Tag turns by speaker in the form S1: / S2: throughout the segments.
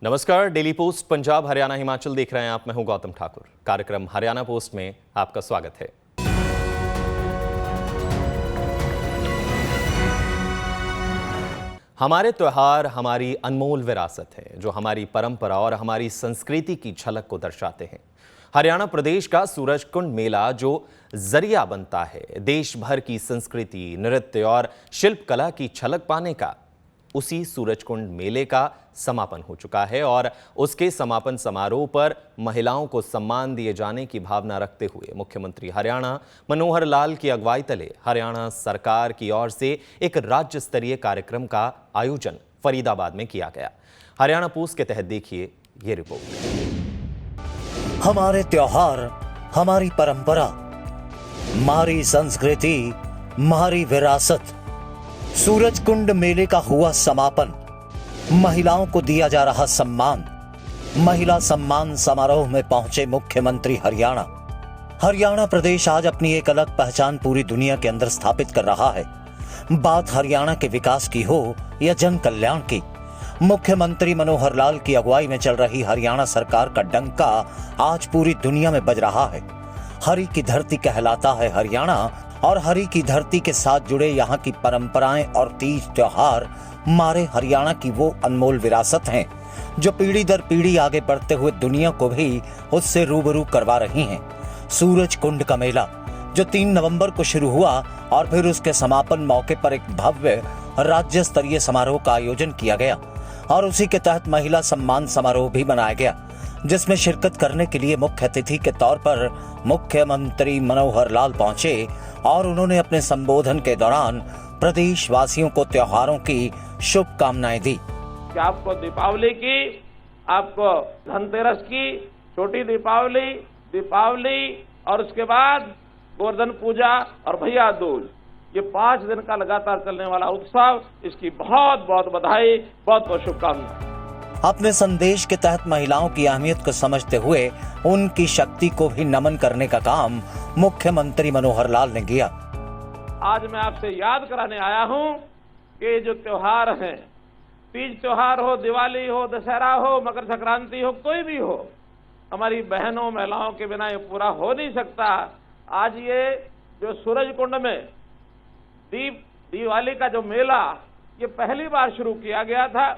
S1: नमस्कार, daily post Punjab Haryana Himachal देख रहे हैं आप। मैं हूं गौतम ठाकुर। कार्यक्रम हरियाणा पोस्ट में आपका स्वागत है। हमारे त्योहार हमारी अनमोल विरासत है, जो हमारी परंपरा और हमारी संस्कृति की झलक को दर्शाते हैं। हरियाणा प्रदेश का सूरजकुंड मेला जो जरिया बनता है देश भर की संस्कृति, नृत्य और शिल्पकला की झलक पाने का, उसी सूरजकुंड मेले का समापन हो चुका है और उसके समापन समारोह पर महिलाओं को सम्मान दिए जाने की भावना रखते हुए मुख्यमंत्री हरियाणा मनोहर लाल की अगुवाई तले हरियाणा सरकार की ओर से एक राज्य स्तरीय कार्यक्रम का आयोजन फरीदाबाद में किया गया। हरियाणा पोस्ट के तहत देखिए ये रिपोर्ट।
S2: हमारे त्योहार, हमारी परंपरा, हमारी संस्कृति, हमारी विरासत। सूरजकुंड मेले का हुआ समापन, महिलाओं को दिया जा रहा सम्मान। महिला सम्मान समारोह में पहुंचे मुख्यमंत्री हरियाणा प्रदेश आज अपनी एक अलग पहचान पूरी दुनिया के अंदर स्थापित कर रहा है। बात हरियाणा के विकास की हो या जन कल्याण की, मुख्यमंत्री मनोहर लाल की अगुवाई में चल रही हरियाणा सरकार का डंका आज पूरी दुनिया में बज रहा है। हरि की धरती कहलाता है हरियाणा, और हरि की धरती के साथ जुड़े यहाँ की परंपराएं और तीज त्योहार हमारे हरियाणा की वो अनमोल विरासत हैं जो पीढ़ी दर पीढ़ी आगे बढ़ते हुए दुनिया को भी उससे रूबरू करवा रही हैं। सूरजकुंड का मेला जो 3 नवंबर को शुरू हुआ और फिर उसके समापन मौके पर एक भव्य राज्य स्तरीय समारोह का आयोजन किया गया और उसी के तहत महिला सम्मान समारोह भी मनाया गया, जिसमें शिरकत करने के लिए मुख्य अतिथि के तौर पर मुख्यमंत्री मनोहर लाल पहुंचे और उन्होंने अपने संबोधन के दौरान प्रदेशवासियों को त्योहारों की शुभकामनाएं दी।
S3: कि आपको दीपावली की, आपको धनतेरस की, छोटी दीपावली और उसके बाद गोवर्धन पूजा और भैया दूज, ये 5 दिन का लगातार चलने वाला उत्सव, इसकी बहुत बहुत बधाई, बहुत बहुत शुभकामनाएं।
S2: अपने संदेश के तहत महिलाओं की अहमियत को समझते हुए उनकी शक्ति को भी नमन करने का काम मुख्यमंत्री मनोहर लाल ने किया।
S3: आज मैं आपसे याद कराने आया हूं कि जो त्योहार हैं, तीज त्योहार हो, दिवाली हो, दशहरा हो, मकर संक्रांति हो, कोई भी हो, हमारी बहनों महिलाओं के बिना ये पूरा हो नहीं सकता। आज ये जो सूरजकुंड में दिवाली का जो मेला, ये पहली बार शुरू किया गया था।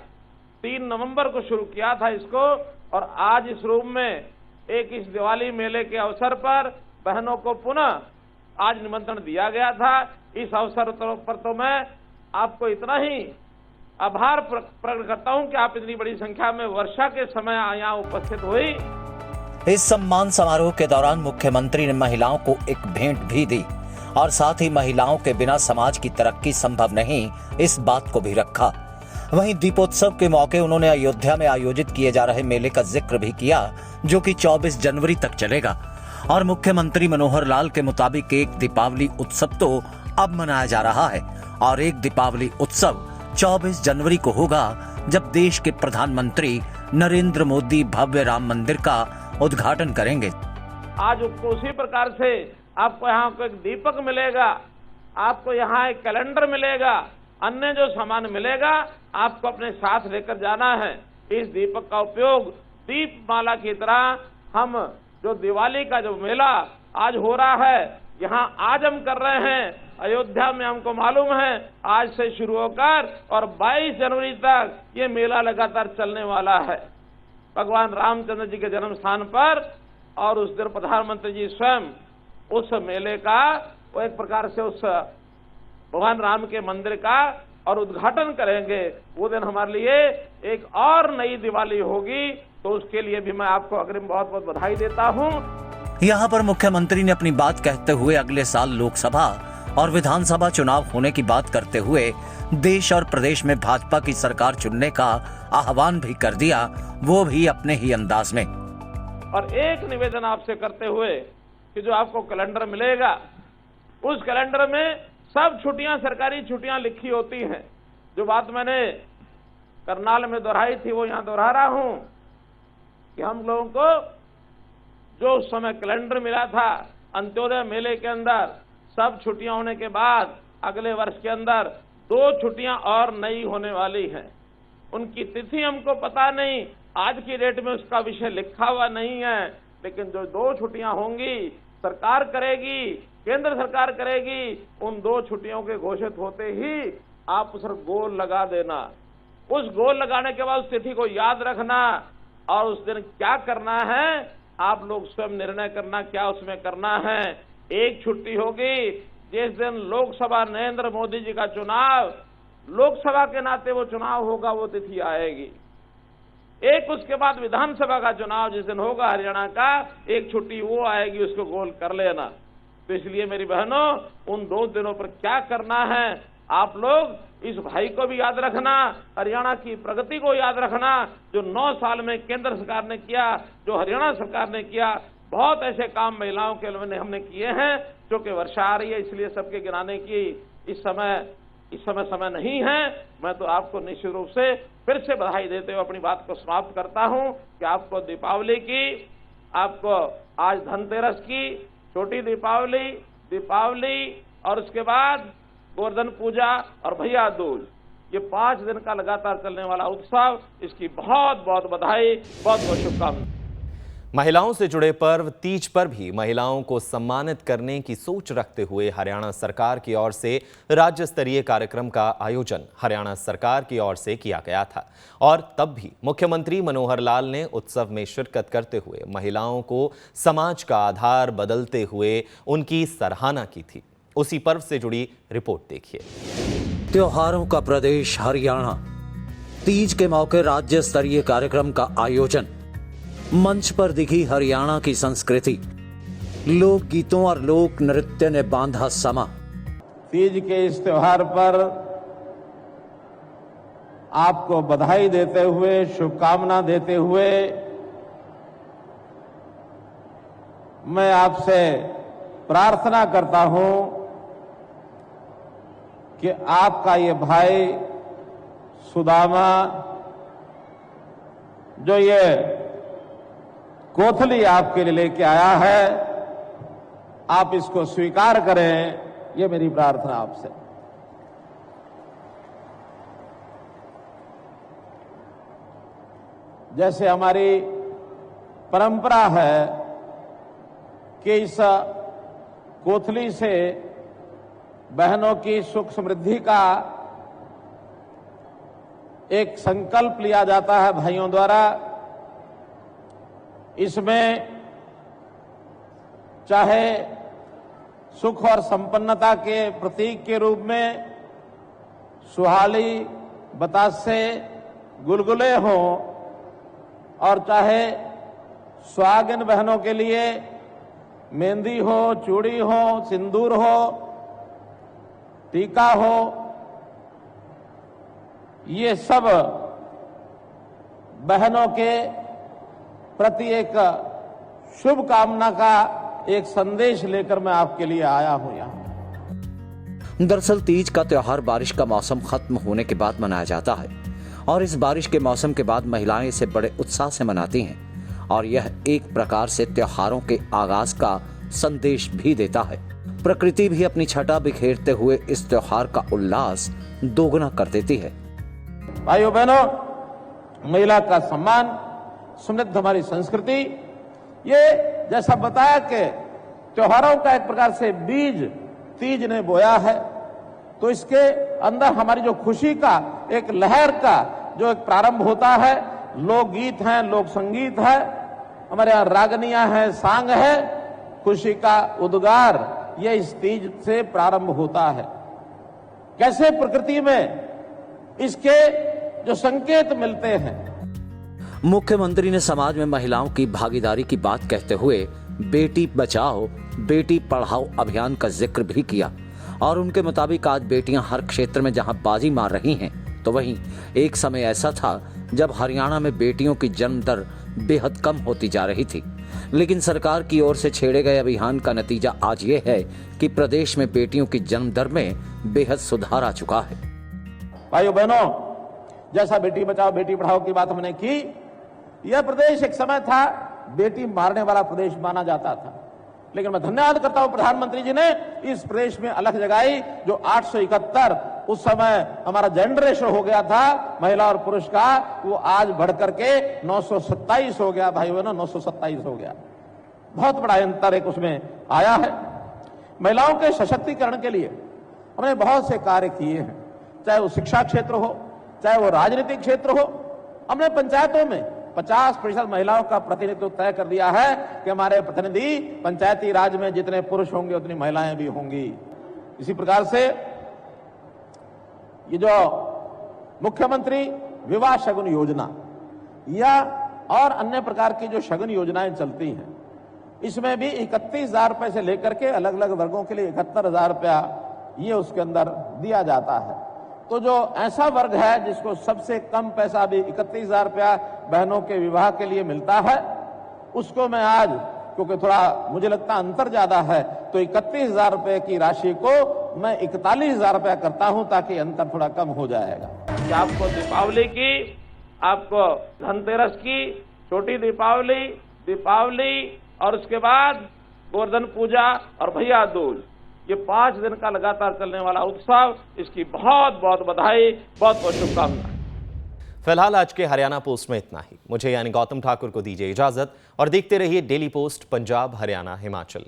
S3: 3 नवंबर को शुरू किया था इसको, और आज इस रूप में इस दिवाली मेले के अवसर पर बहनों को पुनः आज निमंत्रण दिया गया था। इस अवसर पर तो मैं आपको इतना ही आभार प्रकट करता हूं कि आप इतनी बड़ी संख्या में वर्षा के समय यहाँ उपस्थित हुई।
S2: इस सम्मान समारोह के दौरान मुख्यमंत्री ने महिलाओं को एक भेंट भी दी और साथ ही महिलाओं के बिना समाज की तरक्की संभव नहीं, इस बात को भी रखा। वहीं दीपोत्सव के मौके उन्होंने अयोध्या में आयोजित किए जा रहे मेले का जिक्र भी किया, जो कि 24 जनवरी तक चलेगा। और मुख्यमंत्री मनोहर लाल के मुताबिक एक दीपावली उत्सव तो अब मनाया जा रहा है और एक दीपावली उत्सव 24 जनवरी को होगा, जब देश के प्रधानमंत्री नरेंद्र मोदी भव्य राम मंदिर का उद्घाटन करेंगे।
S3: आज उसी प्रकार से आपको यहाँ को एक दीपक मिलेगा, आपको यहाँ एक कैलेंडर मिलेगा, अन्य जो सामान मिलेगा आपको अपने साथ लेकर जाना है। इस दीपक का उपयोग दीपमाला की तरह हम जो दिवाली का जो मेला आज हो रहा है, यहाँ आज हम कर रहे हैं। अयोध्या में हमको मालूम है आज से शुरू होकर और 22 जनवरी तक ये मेला लगातार चलने वाला है। भगवान रामचंद्र जी के जन्म स्थान पर, और उस दिन प्रधानमंत्री जी स्वयं उस मेले का, वो एक प्रकार से उस भगवान राम के मंदिर का और उद्घाटन करेंगे। वो दिन हमारे लिए एक और नई दिवाली होगी, तो उसके लिए भी मैं आपको अग्रिम बहुत बहुत बधाई देता हूं।
S2: यहाँ पर मुख्यमंत्री ने अपनी बात कहते हुए अगले साल लोकसभा और विधानसभा चुनाव होने की बात करते हुए देश और प्रदेश में भाजपा की सरकार चुनने का आह्वान भी कर दिया, वो भी अपने ही अंदाज में।
S3: और एक निवेदन आपसे करते हुए कि जो आपको कैलेंडर मिलेगा, उस कैलेंडर में सब छुट्टियां, सरकारी छुट्टियां लिखी होती हैं। जो बात मैंने करनाल में दोहराई थी वो यहां दोहरा रहा हूं कि हम लोगों को जो उस समय कैलेंडर मिला था, अंत्योदय मेले के अंदर सब छुट्टियां होने के बाद अगले वर्ष के अंदर 2 छुट्टियां और नई होने वाली हैं। उनकी तिथि हमको पता नहीं, आज की डेट में उसका विषय लिखा हुआ नहीं है, लेकिन जो 2 छुट्टियां होंगी सरकार करेगी, केंद्र सरकार करेगी, उन 2 छुट्टियों के घोषित होते ही आप उस पर गोल लगा देना। उस गोल लगाने के बाद उस तिथि को याद रखना और उस दिन क्या करना है आप लोग स्वयं निर्णय करना क्या उसमें करना है। एक छुट्टी होगी जिस दिन लोकसभा नरेंद्र मोदी जी का चुनाव, लोकसभा के नाते वो चुनाव होगा, वो तिथि आएगी। एक उसके बाद विधानसभा का चुनाव जिस दिन होगा हरियाणा का, एक छुट्टी वो आएगी, उसको गोल कर लेना। तो इसलिए मेरी बहनों, उन 2 दिनों पर क्या करना है आप लोग इस भाई को भी याद रखना, हरियाणा की प्रगति को याद रखना। जो 9 साल में केंद्र सरकार ने किया, जो हरियाणा सरकार ने किया, बहुत ऐसे काम महिलाओं के लिए हमने किए हैं। क्योंकि वर्षा आ रही है इसलिए सबके गिनाने की इस समय नहीं है। मैं तो आपको निश्चित रूप से फिर से बधाई देते हुए अपनी बात को समाप्त करता हूं कि आपको दीपावली की, आपको आज धनतेरस की, छोटी दीपावली और उसके बाद गोवर्धन पूजा और भैया दूज, ये 5 दिन का लगातार चलने वाला उत्सव, इसकी बहुत बहुत बधाई, बहुत बहुत शुभकामनाएं।
S1: महिलाओं से जुड़े पर्व तीज पर भी महिलाओं को सम्मानित करने की सोच रखते हुए हरियाणा सरकार की ओर से राज्य स्तरीय कार्यक्रम का आयोजन हरियाणा सरकार की ओर से किया गया था और तब भी मुख्यमंत्री मनोहर लाल ने उत्सव में शिरकत करते हुए महिलाओं को समाज का आधार बदलते हुए उनकी सराहना की थी। उसी पर्व से जुड़ी रिपोर्ट देखिए।
S2: त्योहारों का प्रदेश हरियाणा, तीज के मौके राज्य स्तरीय कार्यक्रम का आयोजन। मंच पर दिखी हरियाणा की संस्कृति, लोक गीतों और लोक नृत्य ने बांधा समा।
S3: तीज के इस त्योहार पर आपको बधाई देते हुए, शुभकामना देते हुए मैं आपसे प्रार्थना करता हूं कि आपका ये भाई सुदामा जो ये कोथली आपके लिए लेके आया है, आप इसको स्वीकार करें, ये मेरी प्रार्थना आपसे। जैसे हमारी परंपरा है कि इस कोथली से बहनों की सुख समृद्धि का एक संकल्प लिया जाता है भाइयों द्वारा। इसमें चाहे सुख और संपन्नता के प्रतीक के रूप में सुहाली, बतासे, गुलगुले हों और चाहे सुहागिन बहनों के लिए मेहंदी हो, चूड़ी हो, सिंदूर हो, टीका हो, ये सब बहनों के प्रति एक शुभ कामना का एक संदेश लेकर मैं आपके लिए आया हूं यहां।
S2: दरअसल तीज का त्योहार बारिश का मौसम खत्म होने के बाद मनाया जाता है और इस बारिश के मौसम के बाद महिलाएं इसे बड़े उत्साह से मनाती हैं और यह एक प्रकार से त्योहारों के आगाज का संदेश भी देता है। प्रकृति भी अपनी छटा बिखेरते हुए इस त्योहार का उल्लास दोगुना कर देती है।
S3: भाइयों बहनों, महिला का सम्मान, समृद्ध हमारी संस्कृति, ये जैसा बताया कि त्योहारों का एक प्रकार से बीज तीज ने बोया है, तो इसके अंदर हमारी जो खुशी का एक लहर का जो एक प्रारंभ होता है, लोकगीत हैं, लोक संगीत है, हमारे यहाँ रागनियां हैं, सांग है, खुशी का उद्गार, ये इस तीज से प्रारंभ होता है। कैसे प्रकृति में इसके जो संकेत मिलते हैं।
S2: मुख्यमंत्री ने समाज में महिलाओं की भागीदारी की बात कहते हुए बेटी बचाओ बेटी पढ़ाओ अभियान का जिक्र भी किया और उनके मुताबिक आज बेटियां हर क्षेत्र में जहां बाजी मार रही हैं, तो वहीं एक समय ऐसा था जब हरियाणा में बेटियों की जन्म दर बेहद कम होती जा रही थी। लेकिन सरकार की ओर से छेड़े गए अभियान का नतीजा आज ये है कि प्रदेश में बेटियों की जन्म दर में बेहद सुधार आ चुका है।
S3: भाइयों बहनों, जैसा बेटी बचाओ बेटी पढ़ाओ की बात हमने की, यह प्रदेश एक समय था बेटी मारने वाला प्रदेश माना जाता था, लेकिन मैं धन्यवाद करता हूं प्रधानमंत्री जी ने इस प्रदेश में अलख जगाई, जो 871 उस समय हमारा जेंडर रेशो हो गया था महिला और पुरुष का, वो आज बढ़ करके 927 हो गया भाई बहनों, 927 हो गया। बहुत बड़ा अंतर एक उसमें आया है। महिलाओं के सशक्तिकरण के लिए हमने बहुत से कार्य किए हैं, चाहे वो शिक्षा क्षेत्र हो, चाहे वो राजनीतिक क्षेत्र हो। हमने पंचायतों में 50% महिलाओं का प्रतिनिधित्व तय कर दिया है कि हमारे प्रतिनिधि पंचायती राज में जितने पुरुष होंगे उतनी महिलाएं भी होंगी। इसी प्रकार से ये जो मुख्यमंत्री विवाह शगुन योजना या और अन्य प्रकार की जो शगुन योजनाएं चलती हैं, इसमें भी 31,000 रुपए से लेकर के अलग अलग वर्गों के लिए 71,000 रुपया ये उसके अंदर दिया जाता है। तो जो ऐसा वर्ग है जिसको सबसे कम पैसा भी 31,000 रुपया बहनों के विवाह के लिए मिलता है, उसको मैं आज, क्योंकि थोड़ा मुझे लगता अंतर ज्यादा है, तो 31,000 रुपए की राशि को मैं 41,000 रुपया करता हूं ताकि अंतर थोड़ा कम हो जाएगा। कि आपको दीपावली की, आपको धनतेरस की, छोटी दीपावली, दीपावली और उसके बाद गोवर्धन पूजा और भैया दूज, ये 5 दिन का लगातार चलने वाला उत्सव, इसकी बहुत बहुत बधाई, बहुत बहुत शुभकामनाएं।
S1: फिलहाल आज के हरियाणा पोस्ट में इतना ही। मुझे यानी गौतम ठाकुर को दीजिए इजाजत और देखते रहिए डेली पोस्ट पंजाब, हरियाणा, हिमाचल।